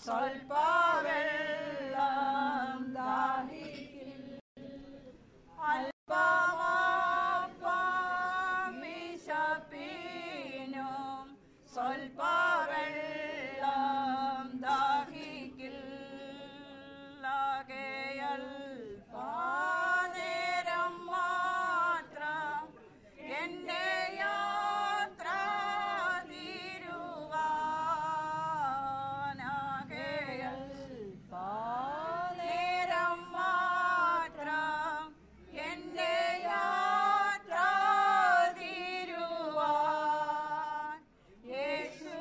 സ്വൽപ്പവെള്ളം ദാഹിക്കിൽ. അല്പമപ്പം വിശപ്പിനും സ്വൽപ്പവെള്ളം ദാഹിക്കിൽ. അല്പനേരം മാത്രം എന്റെ യാത്ര തീരുവാനാകെയൽപനേരം മാത്രം എന്റെ യാത്ര തീരുവാൻ യേശു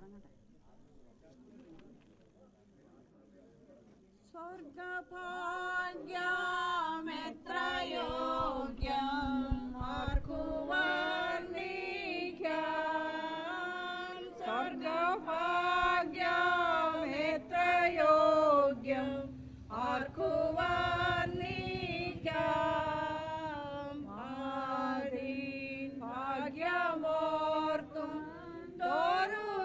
സ്വർഗഭാഗ്യമെത്രയോഗ്യം ആർക്കുവർണ്ണിക്കാം. സ്വർഗഭാഗ്യമെത്രയോഗ്യം ആർക്കുവർണ്ണിക്കാം. ആദീൻ ഭാഗ്യമോർത്തും തോറുമേനിക്കാശയേറുന്നേ.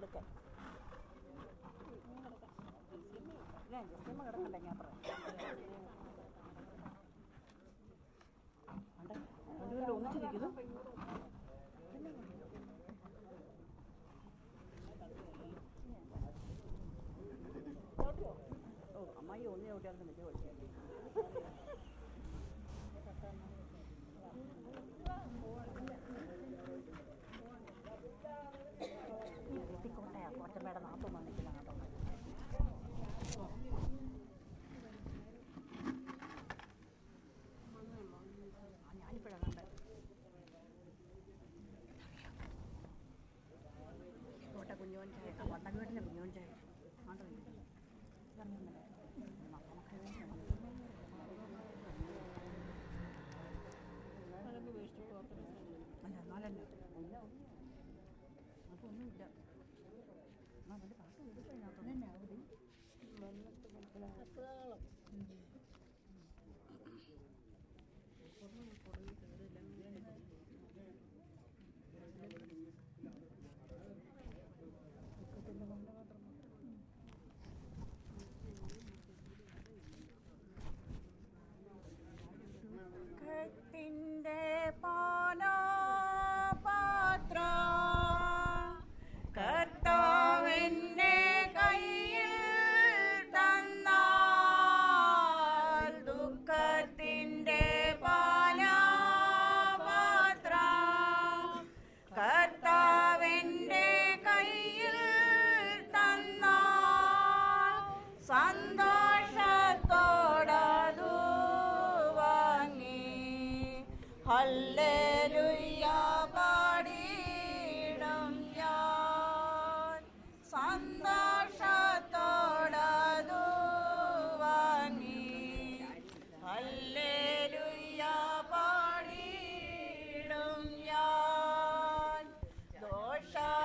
എടുക്കാൻ കിടക്കണ്ടേ ഞാൻ പറയാം ഒന്നിച്ചിരിക്കുന്നു. ഓ അമ്മായി ഒന്നേ ഓട്ടിയാലും വലിയ പഠിക്കാൻ എത്തിക്കോട്ടെ. കുറച്ചമ്മയുടെ നാപ്പം വന്നിട്ടില്ല കേട്ടോ. ഞാനിപ്പോഴാണ് കണ്ടത്. കോട്ട കുഞ്ഞോൻ ചായ, വട്ടൻകേട്ടിലെ കുഞ്ഞോൻ ചായ ആണ്ടോ അല്ല എന്നാലല്ലേ അതൊന്നുമില്ല. അവൻ്റെ പാട്ട് കൊടുക്കഴിഞ്ഞാൽ ത്തിൻ്റെ പാനപാത്രം കർത്താവിൻ്റെ കയ്യിൽ തന്നാൽ ദുഃഖത്തിൻ്റെ പാനപാത്രം കർത്താവിൻ്റെ കയ്യിൽ തന്നാൽ സന്തോഷത്തോടതു ഹല്ലേലൂയ പാടിയിടും ഞാൻ സന്തോഷത്തോടതു വാങ്ങി ഹല്ലേലൂയ പാടിയിടും ഞാൻ ദോഷമായിട്ടൊന്നും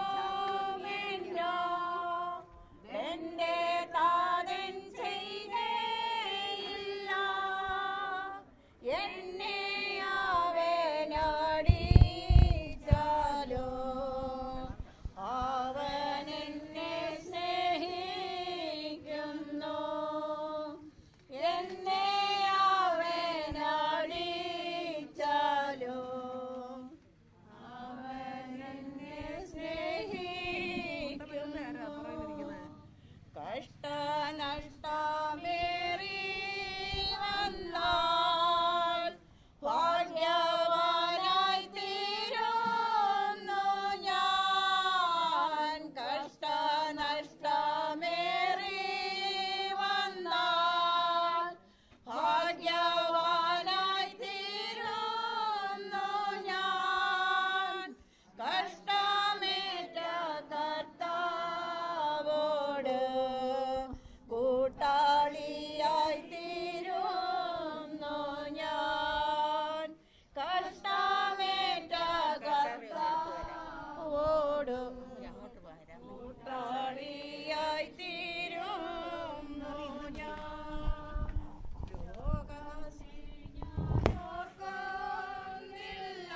ദോഷമായിട്ടൊന്നുമില്ലോ എൻ്റെ താതൻ ചെയ്തേയില്ല എന്നെ അവനടിച്ചാലോ അവൻ എന്നെ സ്നേഹിക്കുന്നു എന്നെ അവനടിച്ചാലോ കഷ്ടനഷ്ടമേറി വന്നാൽ ഭാഗ്യവാനായി തീരുന്നു ഞാൻ കഷ്ടനഷ്ടമേറി വന്നാൽ ഭാഗ്യവാനായി തീരുന്നു ഞാൻ കഷ്ടമേറ്റ കർത്താവോട് കൂട്ടാളിയായി തീരുന്നു ഞാൻ കഷ്ടമേറ്റ കർത്താവോട് കൂട്ടാളിയായി തീരുന്നു ഞാൻ ലോകത്തിൽ ഞാൻ ഓർക്കുന്നില്ല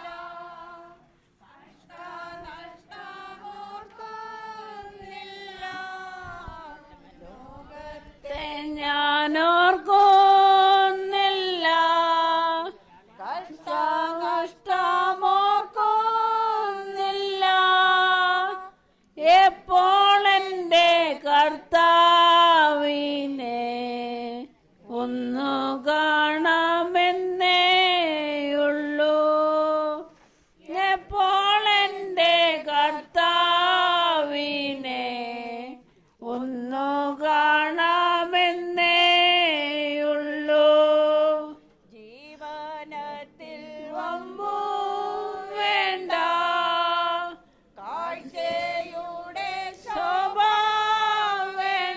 കഷ്ടനഷ്ടമോർക്കുന്നില്ല ലോകത്തെ ഞാൻ ഓർക്കുന്നില്ല കഷ്ടനഷ്ടമോർക്കുന്നില്ല എപ്പോൾ എൻ്റെ കർത്താവിനെ ഒന്നു കാണാമെന്നേയുള്ളൂ എപ്പോൾ എൻ്റെ കർത്താവിനെ ഒന്നു കാണാമെന്നേയുള്ളൂ ജീവനത്തിൽ വമ്പു വേണ്ട കാഴ്ചയുടെ ശോഭ വേണ്ട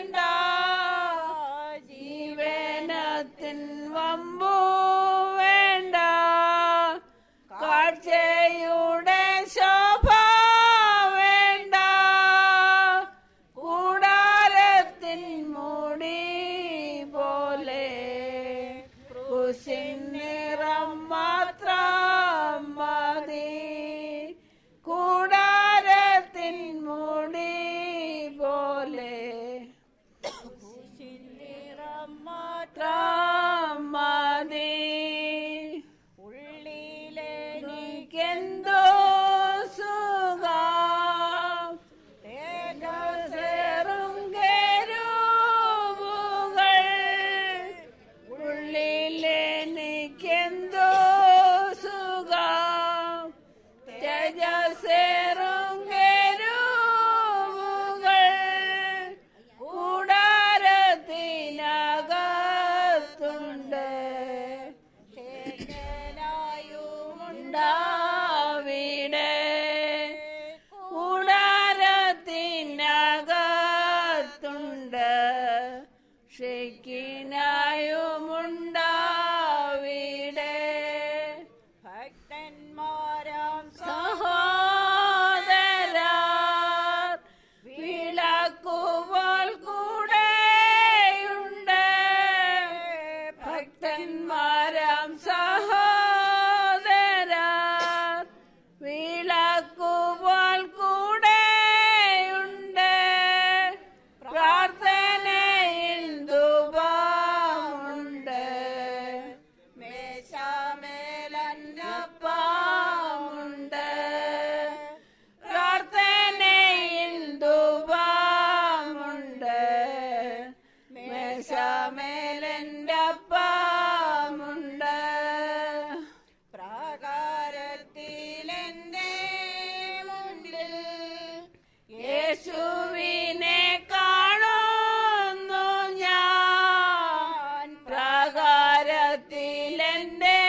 യേശുവിനെ കാണുന്നു ഞാൻ പ്രാകാരത്തിൽ എൻ്റെ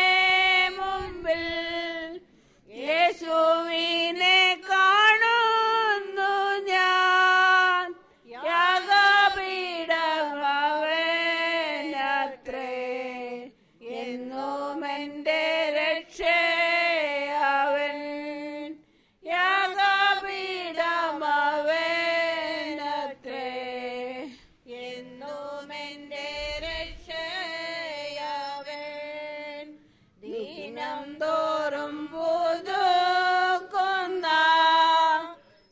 മുമ്പിൽ. യേശുവിനെ കാണുന്നു ഞാൻ യാഗപീഠമവനത്രേ എന്നും എൻ്റെ രക്ഷയവൻ. യാഗപീഠമവനത്രേ എന്നും എൻ്റെ രക്ഷയവൻ. ദിനം തോറും പുതുക്കുന്ന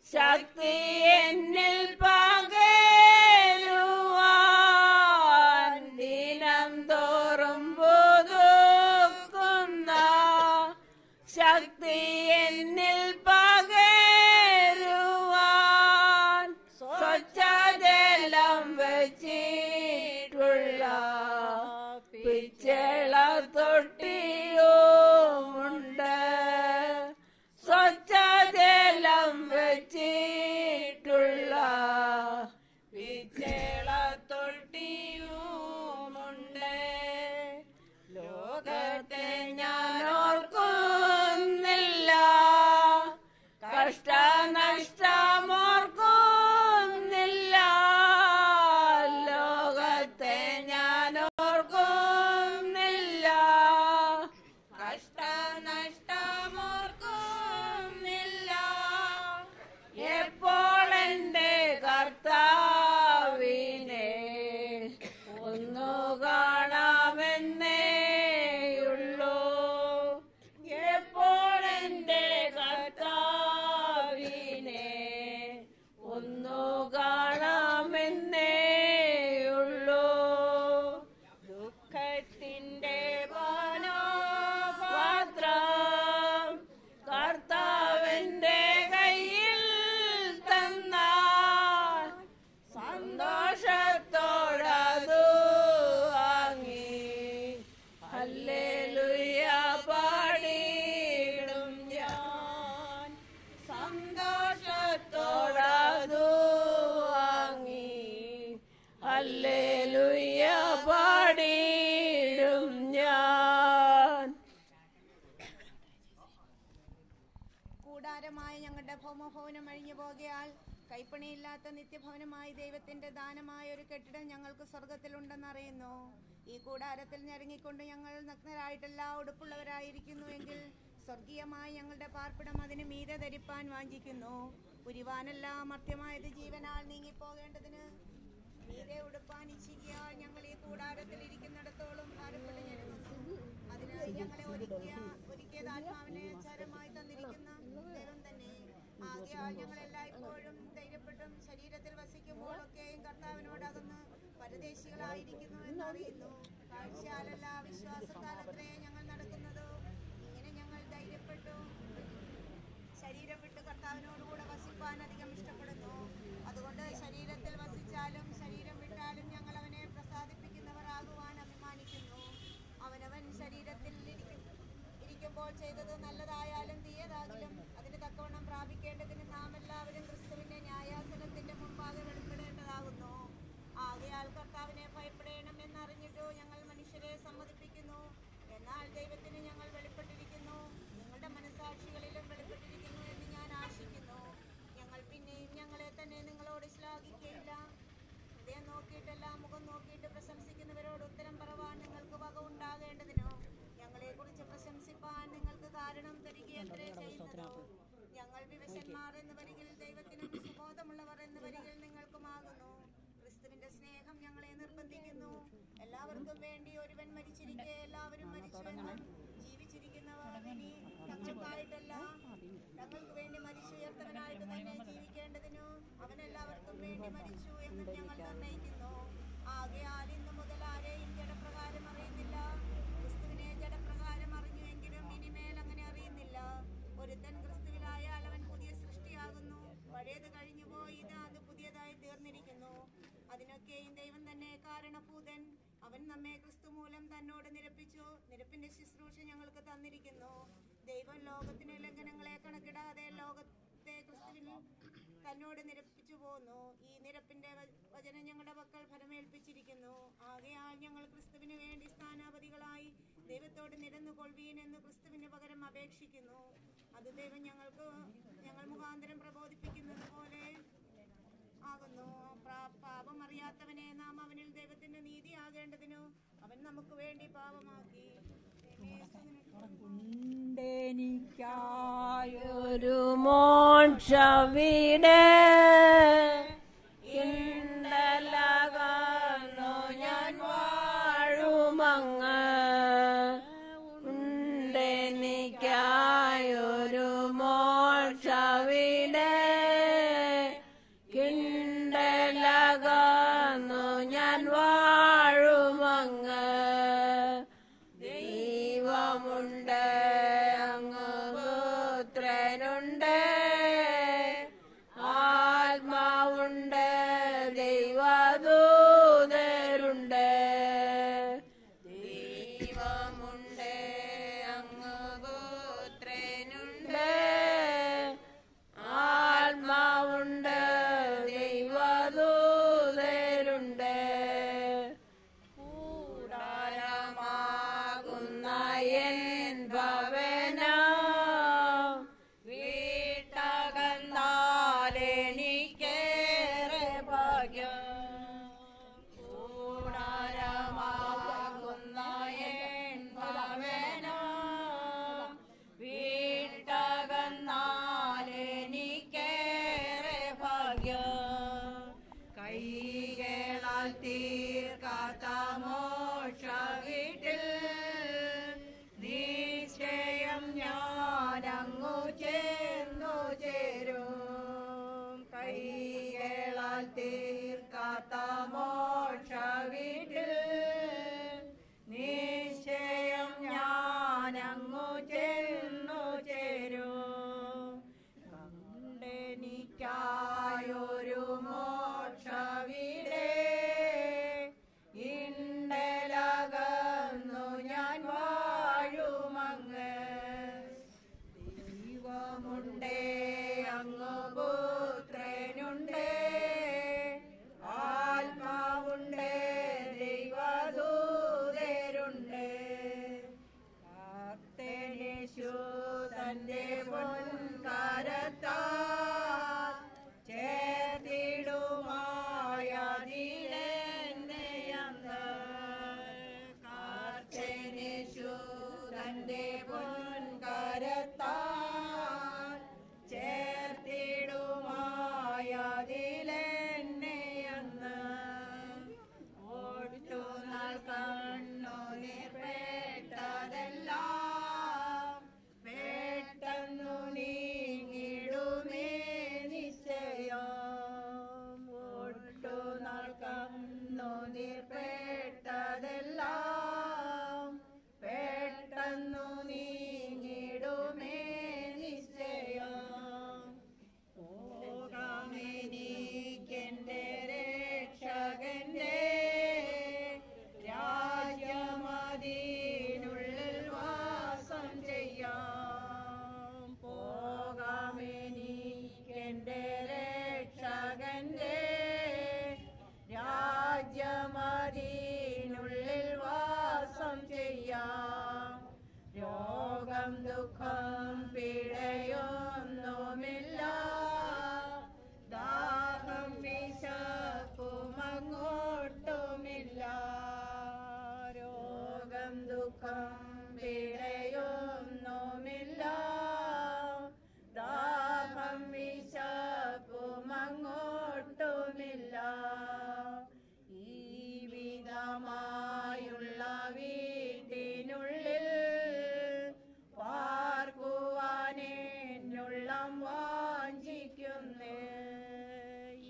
ശക്തി എന്നിൽ പകരുവാൻ. ദിനം തോറും പുതുക്കുന്ന ശക്തി എന്നിൽ പകരുവാൻ. സ്വച്ഛജലം വെച്ചിട്ടുള്ള പിച്ചള തൊട്ടിയുമുണ്ട്. സ്വച്ഛജലം വെച്ചിട്ടുള്ള പിച്ചള തൊട്ടിയുമുണ്ട്. ലോകത്തെ ഞാൻ ഓർക്കുന്നില്ല, കഷ്ടനഷ്ടമോർക്കുന്നില്ല. ലോകത്തെ ഞാൻ ഓർക്കുന്നില്ല, കഷ്ടനഷ്ടമോർക്കുന്നില്ല. എപ്പോൾ എൻ്റെ കർത്താവിനെ ഒന്നു കാണാമെന്നേയുള്ളൂ. എപ്പോൾ എൻ്റെ കർത്താവിനെ ഒന്നു കാണാമെന്നേയുള്ളൂ. ദുഃഖത്തിൻ്റെ പാനപാത്രം കർത്താവിൻ്റെ കയ്യിൽ തന്നാൽ സന്തോഷത്തോടതു വാങ്ങി ഹല്ലേലൂയ പാടിയിടും ഞാൻ. സന്തോഷത്തോടതു വാങ്ങി ഹല്ലേലൂയ പാടിയിടും ഞാൻ. കൂടാരമായ ഞങ്ങളുടെ ഭൗമഭവനം അഴിഞ്ഞു പോകയാൽ കൈപ്പണിയില്ലാത്ത നിത്യഭവനമായി ദൈവത്തിന്റെ ദാനമായ ഒരു കെട്ടിടം ഞങ്ങൾക്ക് സ്വർഗത്തിലുണ്ടെന്നറിയുന്നു. ഈ കൂടാരത്തിൽ ഞെരുങ്ങിക്കൊണ്ട് ഞങ്ങൾ നഗ്നരായിട്ടല്ല ഉടുപ്പുള്ളവരായിരിക്കുന്നു എങ്കിൽ സ്വർഗീയമായ ഞങ്ങളുടെ പാർപ്പിടം അതിന് മീതെ ധരിപ്പാൻ വാഞ്ചിക്കുന്നു. ഉരുവാനല്ല മർത്യമായത് ജീവനാൽ നീങ്ങിപ്പോകേണ്ടതിന് മീതെ ഉടുപ്പാൻ ഇച്ഛിക്കയാൽ ഞങ്ങൾ ഈ കൂടാരത്തിൽ ഇരിക്കുന്നിടത്തോളം ഭാരപ്പെട്ട് ഞെരുങ്ങുന്നു. അതിനായി ഞങ്ങളെ ഒരുക്കിയത് ആത്മാവിനെ ചരമായി തന്നിരിക്കുന്ന ദൈവം തന്നെ. ആകയാൽ ഞങ്ങൾ എല്ലായ്പ്പോഴും ധൈര്യപ്പെട്ടും ശരീരത്തിൽ വസിക്കുമ്പോഴൊക്കെയും കർത്താവിനോടകന്ന് പരദേശികളായിരിക്കുന്നു എന്നറിയുന്നു. കാഴ്ചയാലല്ല വിശ്വാസത്താലത്രേ ഞങ്ങൾ നടക്കുന്നത്. ഇങ്ങനെ ഞങ്ങൾ ധൈര്യപ്പെട്ടു ശരീരം വിട്ട് കർത്താവിനോടുകൂടെ വസിപ്പാൻ അധികം ഇഷ്ടപ്പെടുന്നു. അതുകൊണ്ട് ശരീരത്തിൽ വസിച്ചാലും ശരീരം വിട്ടാലും ഞങ്ങൾ അവനെ പ്രസാദിപ്പിക്കുന്നവരാകുവാൻ അഭിമാനിക്കുന്നു. അവനവൻ ശരീരത്തിൽ ഇരിക്കുമ്പോൾ ചെയ്തത് നല്ലതായാലും തീയതാകിലും അതിന് തക്കവണ്ണം പ്രാപിക്കേണ്ടതിന് നാം എല്ലാവരും ക്രിസ്തുവിന്റെ ന്യായാസനത്തിന്റെ മുമ്പാകെ വെളിപ്പെടേണ്ടതാകുന്നു. ആകയാൽ കർത്താവിനെ ഭയപ്പെടേണം എന്നറിഞ്ഞിട്ടോ ഞങ്ങൾ മനുഷ്യരെ സമ്മതിപ്പിക്കുന്നു. എന്നാൽ ദൈവത്തിന് ഞങ്ങൾ വെളിപ്പെട്ടിരിക്കുന്നു, നിങ്ങളുടെ മനസ്സാക്ഷികളിലും വെളിപ്പെട്ടിരിക്കുന്നു എന്ന് ഞാൻ ആശിക്കുന്നു. ഞങ്ങൾ പിന്നെയും ഞങ്ങളെ തന്നെ നിങ്ങളോട് ശ്ലാഘിക്കയില്ല. ഹൃദയം നോക്കിയിട്ടല്ല മുഖം നോക്കിയിട്ട് പ്രശംസിക്കുന്നവരോട് ഉത്തരം പറവാൻ നിങ്ങൾക്ക് വക ഉണ്ടാകേണ്ടതിനോ ഞങ്ങളെ കുറിച്ച് പ്രശംസിപ്പാൻ നിങ്ങൾക്ക് കാരണം തരികയത്രേ ചെയ്യുന്നത്. ഞങ്ങൾ വിവശന്മാർ എന്ന് വരികിൽ ദൈവത്തിനും സുബോധമുള്ളവർ എന്ന് വരികിൽ നിങ്ങൾക്കുമാകുന്നു. ക്രിസ്തുവിന്റെ സ്നേഹം ഞങ്ങളെ നിർബന്ധിക്കുന്നു. എല്ലാവർക്കും വേണ്ടി ഒരുവൻ മരിച്ചിരിക്കെ എല്ലാവരും മരിച്ചുവെന്നും ജീവിച്ചിരിക്കുന്നവർ ഇനി ഞങ്ങൾക്കായിട്ടല്ല ഞങ്ങൾക്ക് വേണ്ടി മരിച്ചുയർത്തവനായിട്ട് തന്നെ ജീവിക്കേണ്ടതിനു അവൻ എല്ലാവർക്കും വേണ്ടി മരിച്ചു എന്നും ഞങ്ങൾ നിർണയിക്കുന്നു. ആകയാൽ ഇന്നു മുതൽ ആരെയും ജഡപ്രകാരം അറിയുന്നില്ല. ക്രിസ്തുവിനെ ജഡപ്രകാരം അറിഞ്ഞുവെങ്കിലും ഇനിമേൽ അങ്ങനെ അറിയുന്നില്ല. ഒരുത്തൻ ക്രിസ്തുവിലായാൽ അവൻ പുതിയ സൃഷ്ടിയാകുന്നു. പഴയത് കഴിഞ്ഞുപോയി, അത് പുതിയതായി തീർന്നിരിക്കുന്നു. അതിനൊക്കെയും ദൈവം തന്നെ കാരണഭൂതൻ. അവൻ നമ്മെ ക്രിസ്തു മൂലം തന്നോട് നിരപ്പിച്ചു. നിരപ്പിന്റെ ശുശ്രൂഷ ഞങ്ങൾക്ക് തന്നിരിക്കുന്നു. ദൈവം ലോകത്തിന് ലംഘനങ്ങളെ കണക്കിടാതെ ലോകത്തെ ക്രിസ്തുവിൽ തന്നോട് നിരപ്പിച്ചു പോന്നു. ഈ നിരപ്പിന്റെ വചനം ഞങ്ങളുടെ പക്കൽ ഫലമേൽപ്പിച്ചിരിക്കുന്നു. ആകയാൽ ഞങ്ങൾ ക്രിസ്തുവിന് വേണ്ടി സ്ഥാനാപതികളായി ദൈവത്തോട് നിരന്നുകൊള്ളുവീൻ എന്ന് ക്രിസ്തുവിന് പകരം അപേക്ഷിക്കുന്നു. അത് ദൈവം ഞങ്ങൾ മുഖാന്തരം പ്രബോധിപ്പിക്കുന്നത് പോലെ ആകുന്നു. പാപം അറിയാത്തവനെ നാം അവനിൽ ദൈവത്തിന്റെ നീതിയാകേണ്ടതിനു അവൻ നമുക്ക് വേണ്ടി പാപമാക്കി. ഒരു മോക്ഷവിടെ ഇണ്ടലകന്നു ഞാൻ വാഴുമങ്ങ് ഉണ്ടെനിക്കായൊരു മോക്ഷവിടെ കിണ്ടലകന്നു ഞാൻ വാഴുമങ്ങ് ദൈവമുണ്ട് അങ്ങ് പുത്രനുണ്ട് ആത്മാവുണ്ട് ദൈവദൂതരുണ്ട് ദൈവമുണ്ട് അങ്ങ് പുത്രനുണ്ട് ആത്മാവുണ്ട് ദൈവദൂതരുണ്ട് കൂടാരമാകുന്ന എൻ ഭവനം വീട്ടകന്നാലെനിക്കേറെ ഭാഗ്യം. കൂടാരമാകുന്ന എൻ ഭവനം വീട്ടകന്നാലെനിക്കേറെ ഭാഗ്യം. കൈകളാൽ തീർക്കാത്ത മോക്ഷ വീട്ടിൽ നിശ്ചയം ഞാനങ്ങു ചെന്നു ചേരും. കൈകളാൽ തീർക്കാത്ത മോക്ഷ വീട്ടിൽ നിശ്ചയം ഞാനങ്ങു ചെന്നു ചേരും. കണ്ടെനിക്കായൊരു മോക്ഷവിടെ ഇണ്ടലകന്നു ഞാൻ വാഴുമങ്ങ് ദൈവമുണ്ടേ അങ്ങ് പുത്രനുണ്ട് ആത്മാവുണ്ട് ദൈവദൂതരുണ്ട്. കർത്തനേശു തന്റെ പൊൻകരത്താൽ ചേർത്തിടുമായതിലെന്നെയന്ന്. കർത്തനേശു തന്റെ പൊൻകരത്താൽ ചേർത്തിടുമായതിലെന്നെയന്ന്. ഒട്ടുനാൾ കണ്ണുനീർ പെട്ടതെല്ലാം പെട്ടെന്നു നീങ്ങിടുമേ നിശ്ചയം. ഒട്ടുനാൾ കണ്ണുനീർ പെട്ടതെല്ലാം പെട്ടെന്നു നീങ്ങിടുമേ നിശ്ചയം. പോകാമെനിക്കെന്റെ രക്ഷകന്റെ രാജ്യമതിനുള്ളിൽ വാസം ചെയ്യാം. പോകാമെനിക്കെന്റെ രക്ഷകന്റെ രാജ്യമതിനുള്ളിൽ വാസം ചെയ്യാം. രോഗം ദുഃഖം പിഴയൊന്നുമില്ല ദാഹം വിശപ്പുമങ്ങോട്ടുമില്ല. രോഗം ദുഃഖം പിഴയൊന്നുമില്ല ദാഹം വിശപ്പുമങ്ങോട്ടുമില്ല. ഈ വിധമായുള്ള വീട്ടിനുള്ളിൽ പാർക്കുവാനെന്നുള്ളം വാഞ്ചിക്കുന്നേ.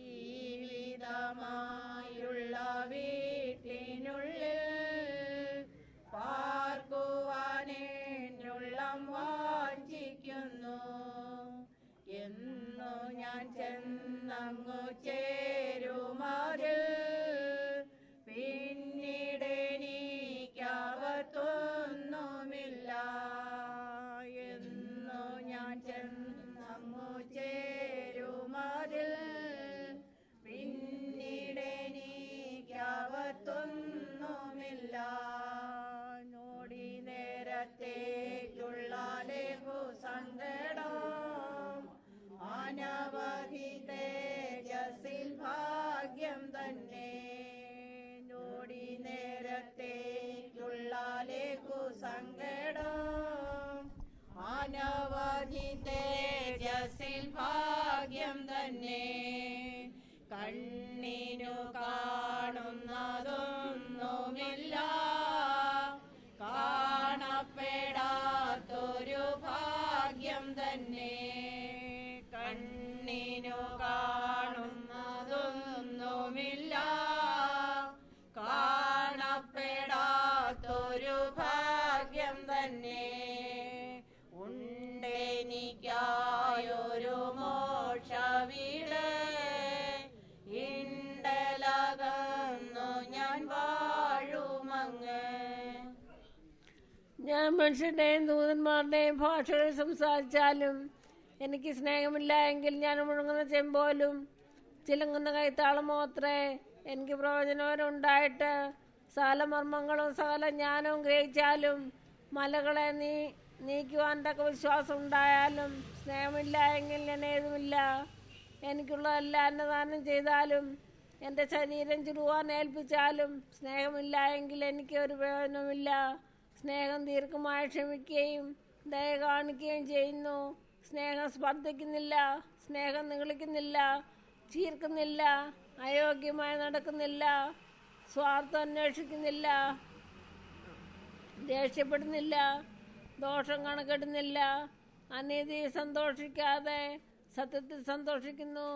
ഈ വിധമായുള്ള വീട്ടിനുള്ളിൽ പാർക്കുവാനെന്നുള്ളം വാഞ്ചിക്കുന്നു. എന്നു ഞാൻ ചെന്നങ്ങു ചേരുമതിൽ പിന്നീടെനിക്കവത്തൊന്നുമില്ല. എന്നു ഞാൻ ചെന്നങ്ങു ചേരുമതിൽ തന്നെ നോടി നേരത്തേക്കുള്ള ലഘുസങ്കടം അനവധി തേജസ്സിൽ ഭാഗ്യം തന്നെ കണ്ണിനു കാണുന്നതൊന്നുമില്ല കാണപ്പെടാത്തൊരു ഭാഗ്യം തന്നെ കണ്ണിനു കാണുന്നതൊന്നുമില്ല കാണപ്പെടാത്തൊരു ഭാഗ്യം തന്നെ ഉണ്ടെനിക്കായൊരു മോക്ഷവീട് ഇണ്ടലകന്നു ഞാൻ വാഴുമങ്ങ്. ഞാൻ മനുഷ്യരുടെയും ദൂതന്മാരുടെയും ഭാഷകളിൽ സംസാരിച്ചാലും എനിക്ക് സ്നേഹമില്ല എങ്കിൽ ഞാൻ മുഴങ്ങുന്ന ചെമ്പോലും ചിലങ്ങുന്ന കൈത്താളമോ അത്രേ. എനിക്ക് പ്രയോജനവരുണ്ടായിട്ട് സകല മർമ്മങ്ങളും സകല ജ്ഞാനവും ഗ്രഹിച്ചാലും മലകളെ നീക്കുവാൻ തക്ക വിശ്വാസം ഉണ്ടായാലും സ്നേഹമില്ല എങ്കിൽ ഞാൻ ഏതുമില്ല. എനിക്കുള്ളതെല്ലാം അന്നദാനം ചെയ്താലും എൻ്റെ ശരീരം ചുടുവാൻ ഏൽപ്പിച്ചാലും സ്നേഹമില്ല എങ്കിൽ എനിക്ക് ഒരു പ്രയോജനമില്ല. സ്നേഹം ദീർഘമായി ക്ഷമിക്കുകയും ദയ കാണിക്കുകയും ചെയ്യുന്നു. സ്നേഹം സ്പർദ്ധിക്കുന്നില്ല, സ്നേഹം നിഗളിക്കുന്നില്ല, ചീർക്കുന്നില്ല, അയോഗ്യമായി നടക്കുന്നില്ല, സ്വാർത്ഥം അന്വേഷിക്കുന്നില്ല, ദേഷ്യപ്പെടുന്നില്ല, ദോഷം കണക്കെടുന്നില്ല, അനീതി സന്തോഷിക്കാതെ സത്യത്തിൽ സന്തോഷിക്കുന്നു,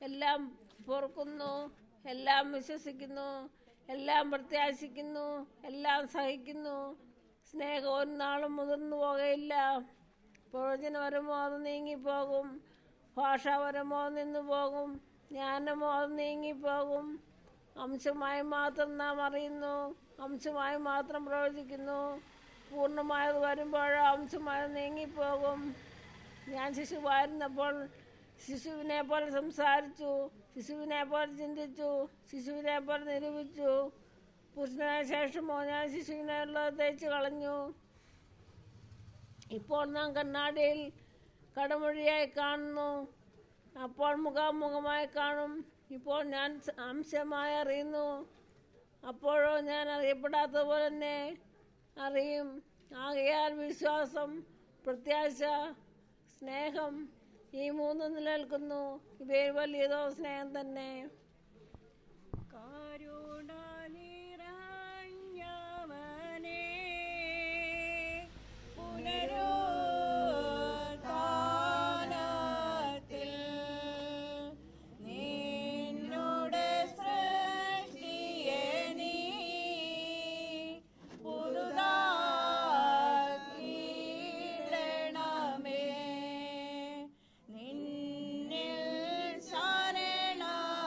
എല്ലാം പൊറുക്കുന്നു, എല്ലാം വിശ്വസിക്കുന്നു, എല്ലാം പ്രത്യാശിക്കുന്നു, എല്ലാം സഹിക്കുന്നു. സ്നേഹം ഒരു നാളും മുതിർന്നു പോകുകയില്ല. പ്രവചനപരമോ അത് നീങ്ങിപ്പോകും, ഭാഷാപരമോ നിന്നു പോകും, ജ്ഞാനമോ അത് നീങ്ങിപ്പോകും. അംശമായി മാത്രം നാം അറിയുന്നു, അംശമായി മാത്രം പ്രവചിക്കുന്നു. പൂർണ്ണമായത് വരുമ്പോഴോ അംശമായി നീങ്ങിപ്പോകും. ഞാൻ ശിശുവായിരുന്നപ്പോൾ ശിശുവിനെ പോലെ സംസാരിച്ചു, ശിശുവിനെ പോലെ ചിന്തിച്ചു, ശിശുവിനെ പോലെ നിരൂപിച്ചു. പുരുഷനായ ശേഷമോ ഞാൻ ശിശുവിനുള്ളത് തേച്ച് കളഞ്ഞു. ഇപ്പോൾ നാം കണ്ണാടിയിൽ കടമൊഴിയായി കാണുന്നു, അപ്പോൾ മുഖാമുഖമായി കാണും. ഇപ്പോൾ ഞാൻ അംശമായി അറിയുന്നു, അപ്പോഴോ ഞാൻ അറിയപ്പെടാത്ത പോലെ തന്നെ അറിയും. ആകയാൽ വിശ്വാസം, പ്രത്യാശ, സ്നേഹം ഈ മൂന്നും നിലനിൽക്കുന്നു. ഇവയിൽ വലിയതോ സ്നേഹം തന്നെ. കരുണ നിറഞ്ഞവനേ, പുനരുത്ഥാനത്തിൽ നിന്നുടെ സൃഷ്ടിയെ നീ പുതുതാക്കിയിടണമേ. നിന്നിൽ ശരണത്താൽ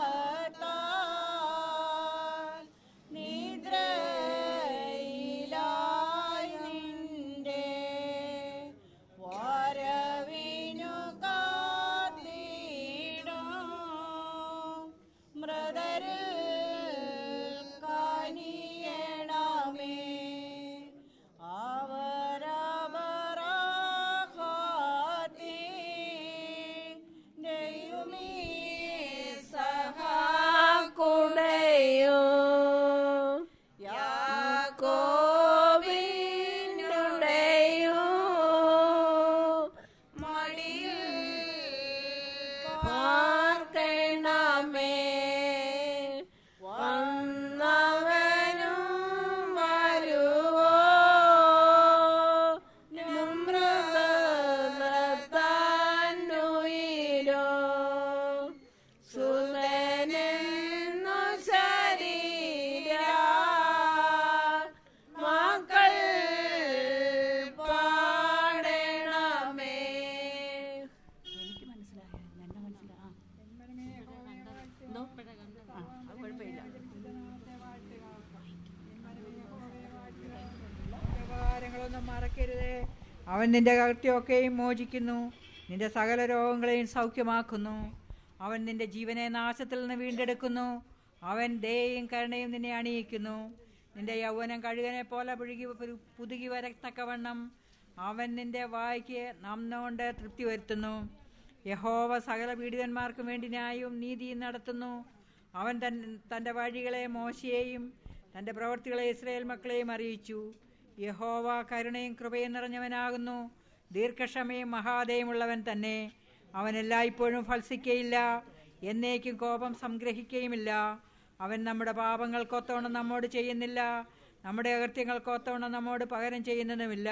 നിദ്രയിലായി നിന്റെ വരവിനു കാത്തിടും മൃതരിൽ കനിയണമേ. അവരവരാഹാത്തിൻ്റെയുമീ കൂടെയോ യാക്കോബിനുടെയോ മടിയിൽ പാർക്കണമേ. വന്നവനും വരുവോനും മൃതനുയിരോ സുതനെന്നു ശരീര മക്കൾ പാടണമേ. എനിക്ക് മനസ്സിലായോ? എന്നെ മനസ്സിലാ. എന്തോ അത് കുഴപ്പമില്ല. ഉപകാരങ്ങളൊന്നും മറക്കരുതേ. അവൻ നിന്റെ കൃത്യമൊക്കെയും മോചിക്കുന്നു, നിന്റെ സകല രോഗങ്ങളെയും സൗഖ്യമാക്കുന്നു. അവൻ നിന്റെ ജീവനെ നാശത്തിൽ നിന്ന് വീണ്ടെടുക്കുന്നു. അവൻ ദയയും കരുണയും നിന്നെ അണിയിക്കുന്നു. നിന്റെ യൗവനം കഴുകനെ പോലെ പുതുകി വരത്തക്കവണ്ണം അവൻ നിന്റെ വായ്ക്ക് നന്മകൊണ്ട് തൃപ്തി വരുത്തുന്നു. യഹോവ സകല പീഡിതന്മാർക്കും വേണ്ടി ന്യായവും നീതിയും നടത്തുന്നു. അവൻ തൻ്റെ വഴികളെ മോശയെയും തൻ്റെ പ്രവൃത്തികളെ ഇസ്രായേൽ മക്കളെയും അറിയിച്ചു. യഹോവ കരുണയും കൃപയും നിറഞ്ഞവനാകുന്നു, ദീർഘക്ഷമയും മഹാദയമുള്ളവൻ തന്നെ. അവൻ എല്ലായ്പ്പോഴും ഫത്സിക്കയില്ല, എന്നേക്കും കോപം സംഗ്രഹിക്കുകയുമില്ല. അവൻ നമ്മുടെ പാപങ്ങൾക്കൊത്തവണ്ണം നമ്മോട് ചെയ്യുന്നില്ല, നമ്മുടെ അകൃത്യങ്ങൾക്കൊത്തവണ്ണം നമ്മോട് പകരം ചെയ്യുന്നതുമില്ല.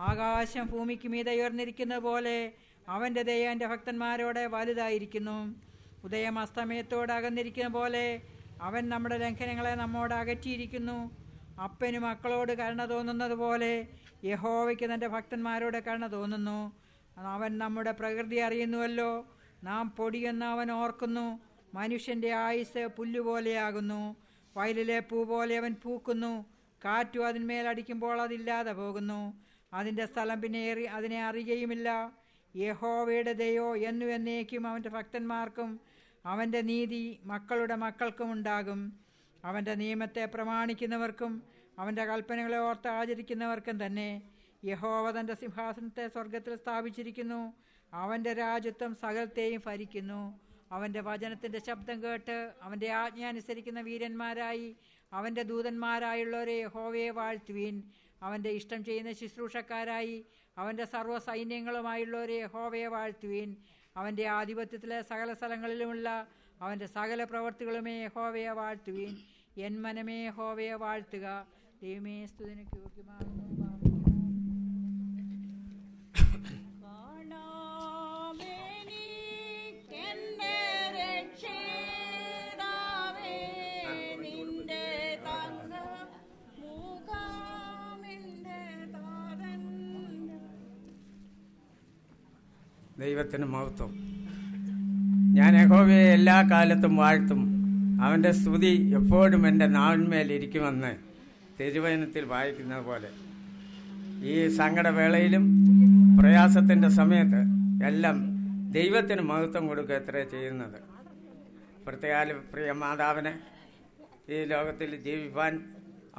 ആകാശം ഭൂമിക്ക് മീതെ ഉയർന്നിരിക്കുന്നത് പോലെ അവൻ്റെ ദയ എൻ്റെ ഭക്തന്മാരോട് വലുതായിരിക്കുന്നു. ഉദയം അസ്തമയത്തോട് അകന്നിരിക്കുന്ന പോലെ അവൻ നമ്മുടെ ലംഘനങ്ങളെ നമ്മോട് അകറ്റിയിരിക്കുന്നു. അപ്പന് മക്കളോട് കരുണ തോന്നുന്നത് പോലെ യഹോവയ്ക്ക് തൻ്റെ ഭക്തന്മാരോട് കരുണ തോന്നുന്നു. അവൻ നമ്മുടെ പ്രകൃതി അറിയുന്നുവല്ലോ. നാം പൊടിയെന്ന് അവൻ ഓർക്കുന്നു. മനുഷ്യൻ്റെ ആയുസ് പുല്ലുപോലെയാകുന്നു, വയലിലെ പൂ പോലെ അവൻ പൂക്കുന്നു. കാറ്റു അതിന്മേലടിക്കുമ്പോൾ അതില്ലാതെ പോകുന്നു, അതിൻ്റെ സ്ഥലം പിന്നെ അതിനെ അറിയുകയുമില്ല. യഹോവയുടെ ദയോ എന്നു എന്നേക്കും അവൻ്റെ ഭക്തന്മാർക്കും അവൻ്റെ നീതി മക്കളുടെ മക്കൾക്കും ഉണ്ടാകും. അവൻ്റെ നിയമത്തെ പ്രമാണിക്കുന്നവർക്കും അവൻ്റെ കൽപ്പനകളെ ഓർത്ത് ആചരിക്കുന്നവർക്കും തന്നെ. യഹോവ തൻ്റെ സിംഹാസനത്തെ സ്വർഗത്തിൽ സ്ഥാപിച്ചിരിക്കുന്നു, അവൻ്റെ രാജ്യത്വം സകലത്തെയും ഭരിക്കുന്നു. അവൻ്റെ വചനത്തിൻ്റെ ശബ്ദം കേട്ട് അവൻ്റെ ആജ്ഞ അനുസരിക്കുന്ന വീരന്മാരായി അവൻ്റെ ദൂതന്മാരായുള്ളവരെ യഹോവയെ വാഴ്ത്തുവീൻ. അവൻ്റെ ഇഷ്ടം ചെയ്യുന്ന ശുശ്രൂഷക്കാരായി അവൻ്റെ സർവ്വ സൈന്യങ്ങളുമായുള്ളവരെ യഹോവയെ വാഴ്ത്തുവീൻ. അവൻ്റെ ആധിപത്യത്തിലെ സകല സ്ഥലങ്ങളിലുമുള്ള അവൻ്റെ സകല പ്രവർത്തികളുമേ യഹോവയെ വാഴ്ത്തുവീൻ. എൻ മനമേ യഹോവയെ വാഴ്ത്തുക. ദൈവമേ സ്തുതിക്ക് യോഗ്യമാകുന്നു. ദൈവത്തിന് മഹത്വം. ഞാൻ യഹോവയെ എല്ലാ കാലത്തും വാഴ്ത്തും, അവൻ്റെ സ്തുതി എപ്പോഴും എൻ്റെ നാവിന്മേലിരിക്കുമെന്ന് തിരുവചനത്തിൽ വായിക്കുന്നത് പോലെ ഈ സങ്കടവേളയിലും പ്രയാസത്തിൻ്റെ സമയത്ത് എല്ലാം ദൈവത്തിന് മഹത്വം കൊടുക്കുക എത്ര ചെയ്യുന്നത്. പ്രത്യേക പ്രിയ മാതാവിന് ഈ ലോകത്തിൽ ജീവിപ്പാൻ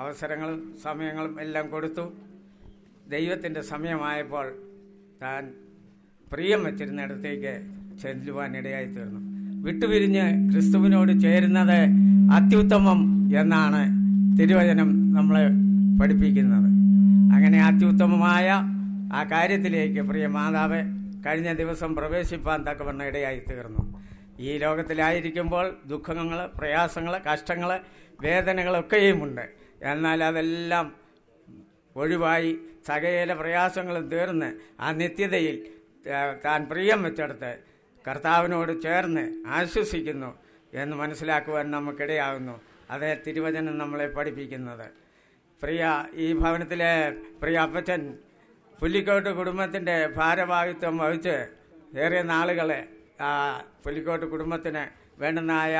അവസരങ്ങളും സമയങ്ങളും എല്ലാം കൊടുത്തു. ദൈവത്തിൻ്റെ സമയമായപ്പോൾ താൻ പ്രിയം വച്ചിരുന്നിടത്തേക്ക് ചെല്ലുവാനിടയായി തീർന്നു. വിട്ടുപിരിഞ്ഞ് ക്രിസ്തുവിനോട് ചേരുന്നത് അത്യുത്തമം എന്നാണ് തിരുവചനം നമ്മളെ പഠിപ്പിക്കുന്നത്. അങ്ങനെ അത്യുത്തമമായ ആ കാര്യത്തിലേക്ക് പ്രിയ മാതാവ് കഴിഞ്ഞ ദിവസം പ്രവേശിപ്പാൻ തക്കവണ്ണം ഇടയായി തീർന്നു. ഈ ലോകത്തിലായിരിക്കുമ്പോൾ ദുഃഖങ്ങൾ, പ്രയാസങ്ങൾ, കഷ്ടങ്ങൾ, വേദനകളൊക്കെയുമുണ്ട്. എന്നാൽ അതെല്ലാം ഒഴിവായി സകല പ്രയാസങ്ങളും തീർന്ന് ആ നിത്യതയിൽ താൻ പ്രിയം വെച്ചെടുത്ത് കർത്താവിനോട് ചേർന്ന് ആശ്വസിക്കുന്നു എന്ന് മനസ്സിലാക്കുവാൻ നമുക്കിടയാകുന്നു. അതേ തിരുവചനം നമ്മളെ പഠിപ്പിക്കുന്നത്. പ്രിയ ഈ ഭവനത്തിലെ പ്രിയ അപ്പച്ചൻ പുല്ലിക്കോട്ട് കുടുംബത്തിൻ്റെ ഭാരവാഹിത്വം വഹിച്ച് ഏറെ നാളുകളെ പുല്ലിക്കോട്ട് കുടുംബത്തിന് വേണ്ടുന്നതായ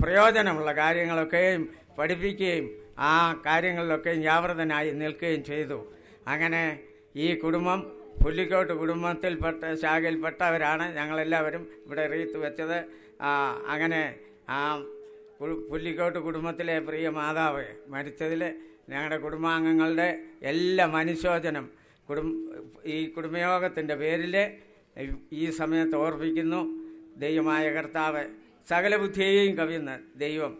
പ്രയോജനമുള്ള കാര്യങ്ങളൊക്കെയും പഠിപ്പിക്കുകയും ആ കാര്യങ്ങളിലൊക്കെയും വ്യാപൃതനായി നിൽക്കുകയും ചെയ്തു. അങ്ങനെ ഈ കുടുംബം പുല്ലിക്കോട്ട് കുടുംബത്തിൽപ്പെട്ട ശാഖയിൽപ്പെട്ടവരാണ് ഞങ്ങളെല്ലാവരും ഇവിടെ റീത്ത് വെച്ചത്. അങ്ങനെ ആ പുല്ലിക്കോട്ട് കുടുംബത്തിലെ പ്രിയ മാതാവ് മരിച്ചതിൽ ഞങ്ങളുടെ കുടുംബാംഗങ്ങളുടെ എല്ലാ അനുശോചനം ഈ കുടുംബയോഗത്തിൻ്റെ പേരിൽ ഈ സമയത്ത് ഓർപ്പിക്കുന്നു. ദൈവമായ കർത്താവ് സകല ബുദ്ധിയെയും കവിയുന്ന ദൈവം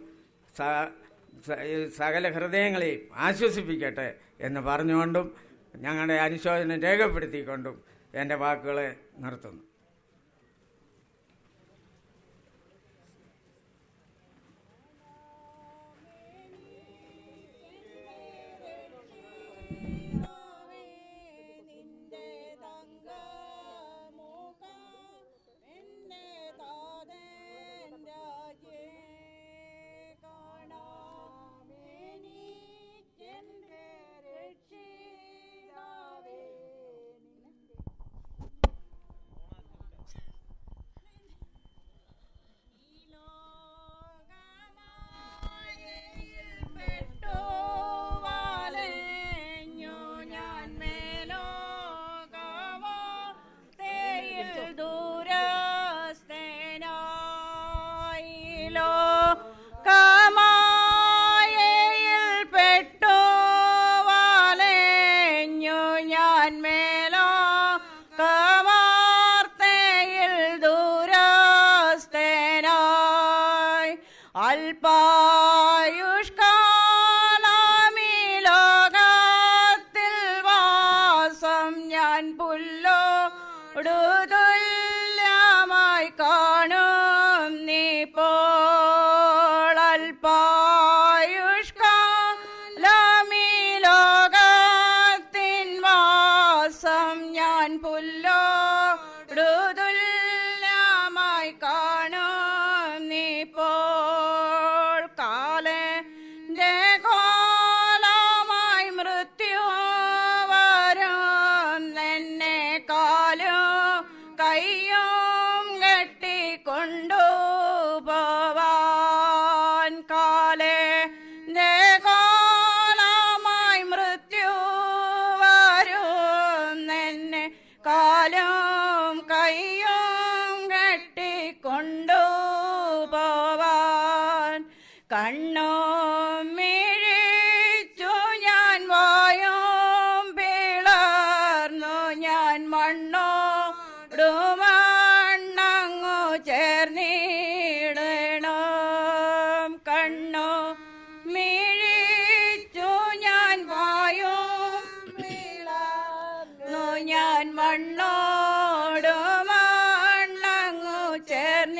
സകല ഹൃദയങ്ങളെയും ആശ്വസിപ്പിക്കട്ടെ എന്ന് പറഞ്ഞുകൊണ്ടും ഞങ്ങളുടെ അനുശോചനം രേഖപ്പെടുത്തിക്കൊണ്ടും എൻ്റെ വാക്കുകളെ നിർത്തുന്നു. അല്പായുഷ്കാലമീ ലോകത്തിൽ വാസം ഞാൻ പുല്ലോടു തുല്യമായി കാണും നീപ്പോൾ. അല്പായുഷ്കാലമീ ലോകത്തിൻ വാസം ഞാൻ പുല്ലോടു തുല്യമായി കാണും നീപ്പോൾ. കാലന്റെ കോലമായി മൃത്യു വരും എന്നെ കാലും കയ്യും കെട്ടിക്കൊണ്ടു പോവാൻ. കാലന്റെ കോലമായി മൃത്യു വരും എന്നെ കാലും കയ്യും കെട്ടിക്കൊണ്ടു പോവാൻ. കണ്ണും മിഴിച്ചു ഞാൻ വായും പിളർന്നു ഞാൻ മണ്ണോടു മണ്ണങ്ങു ചേർന്നിടണം. കണ്ണു മിഴിച്ചു ഞാൻ വായും പിളർന്നു ഞാൻ മണ്ണോടു മണ്ണങ്ങു ചേർന്നിടണം.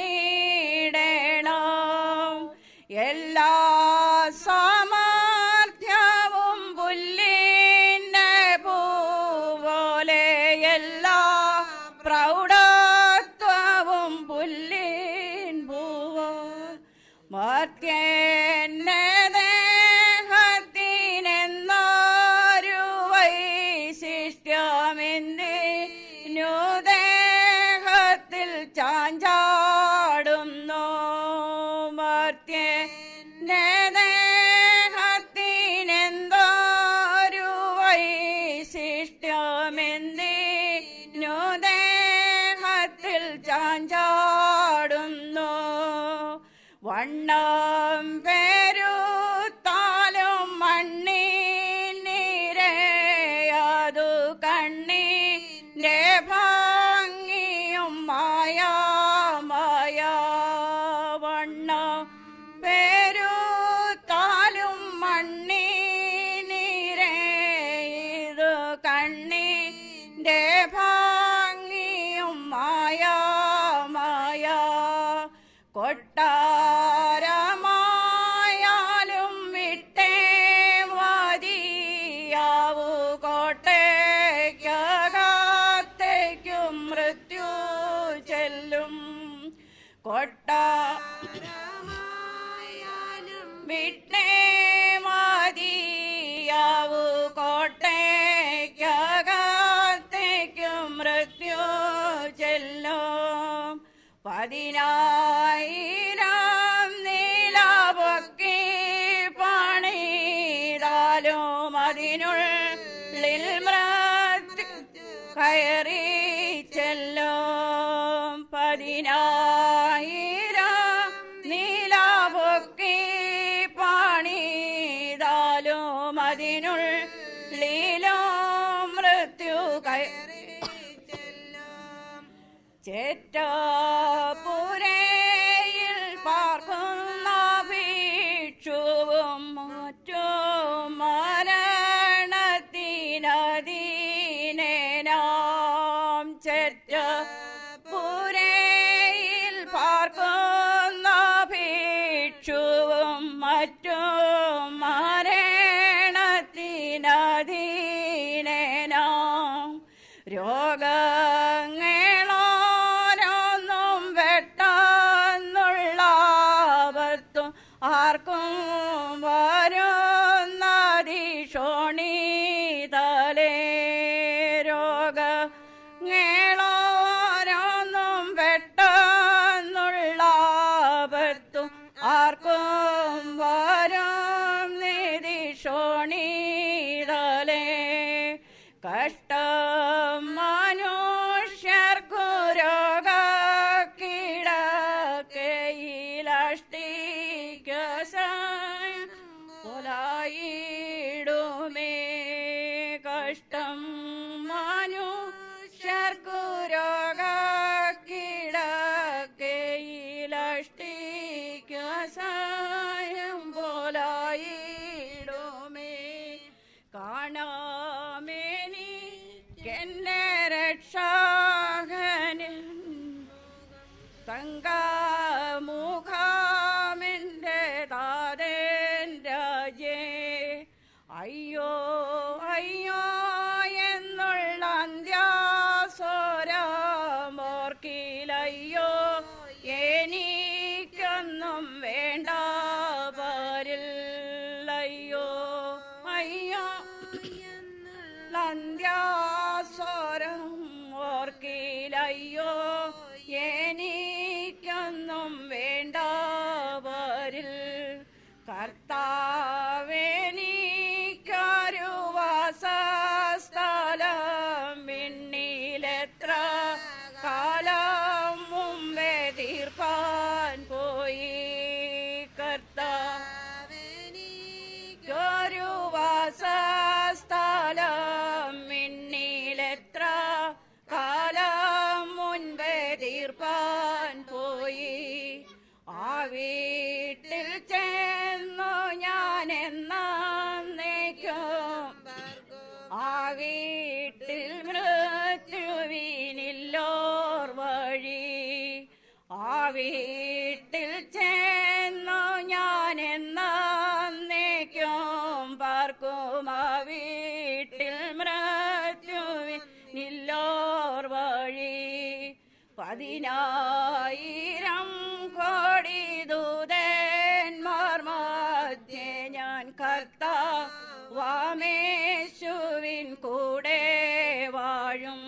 എല്ലാ സാമർഥ്യവും പുല്ലിന്റെ പൂപോലെ എല്ലാ പ്രൗഢത്വവും പുല്ലിൻ പൂവോ. മർത്യന്റെ ദേഹത്തിനെന്നൊരു വൈശിഷ്ട്യമെന്തിനു ദേഹത്തിൽ ചാഞ്ചാടുന്നു. മർത്യന്റെ ദേഹത്തിനെന്തൊരു വൈശിഷ്ട്യമെന്തിനു ദേഹത്തിൽ ചാഞ്ചാടുന്നു. വണ്ണം പെരുത്താലും മണ്ണിനിരയതു കണ്ണിന്റെ ഭംഗിയും മായാമായ. വണ്ണം പെരുത്താലും മണ്ണിനിരയതു കണ്ണിന്റെ ഭംഗിയും മായാമായ. കൊട്ടാരമായാലും വിട്ടേ മതിയാവൂ കോട്ടയ്ക്കകത്തേക്കും മൃത്യു ചെല്ലും. കൊട്ടാരമായാലും വിട്ടേ മതിയാവൂ കോട്ടയ്ക്കകത്തേക്കും മൃത്യു ചെല്ലും. 10,000 നിലപൊക്കി പണിതാലും അതിനുള്ളിൽ മൃത്യു കയറി ചെല്ലും. 10,000 നിലപൊക്കി പണിതാലും അതിനുള്ളിലും മൃത്യു കയറി ചെല്ലും. ചേറ്റപ്പുരയിൽ പാർക്കുന്ന ഭിക്ഷുവും മറ്റും മരണത്തിനധീനെ നാം. ചേറ്റപ്പുരയിൽ പാർക്കുന്ന ഭിക്ഷുവും മറ്റും മരണത്തിനധീനെ നാം. രോഗങ്ങളോരോന്നും വെട്ടാന്നുള്ളവർത്തും ആർക്കും വരുന്നതിഷോണിതലേ. രോഗങ്ങളോരോന്നും വെട്ടാന്നുള്ളവർത്തും ആർക്കും വരും നിധിഷോണിതലേ. കഷ്ടം മനുഷ്യർക്കു രോഗക്കിടക്കയിലഷ്ടിക്കുലായിടുമേ. കഷ്ടം മനുഷ്യർക്കു രോഗക്കിടക്കയിലഷ്ടിക്കു കർത്താവെനിക്കൊരു വാസസ്ഥലം വിണ്ണിലെത്ര കാലം മുമ്പേ തീർപ്പാൻ പോയി. കർത്താവെനിക്കൊരു വാസസ്ഥലം വിണ്ണിലെത്ര കാലം മുൻപേ തീർപ്പാൻ പോയി. ആ വീട്ടിൽ ചെന്നു ഞാൻ എന്നേക്കും, ആ വീട്ടിൽ മൃത്യുവിനില്ലോർ വഴി. ആ വീട്ടിൽ ചെന്നു ഞാൻ എന്നേക്കും പാർക്കും, ആ വീട്ടിൽ മൃത്യുവിനില്ലോർ വഴി. 10,000 കോടി ദൂതന്മാർ മധ്യേ ഞാൻ കർത്താവാമേശുവിൻ കൂടെ വാഴും.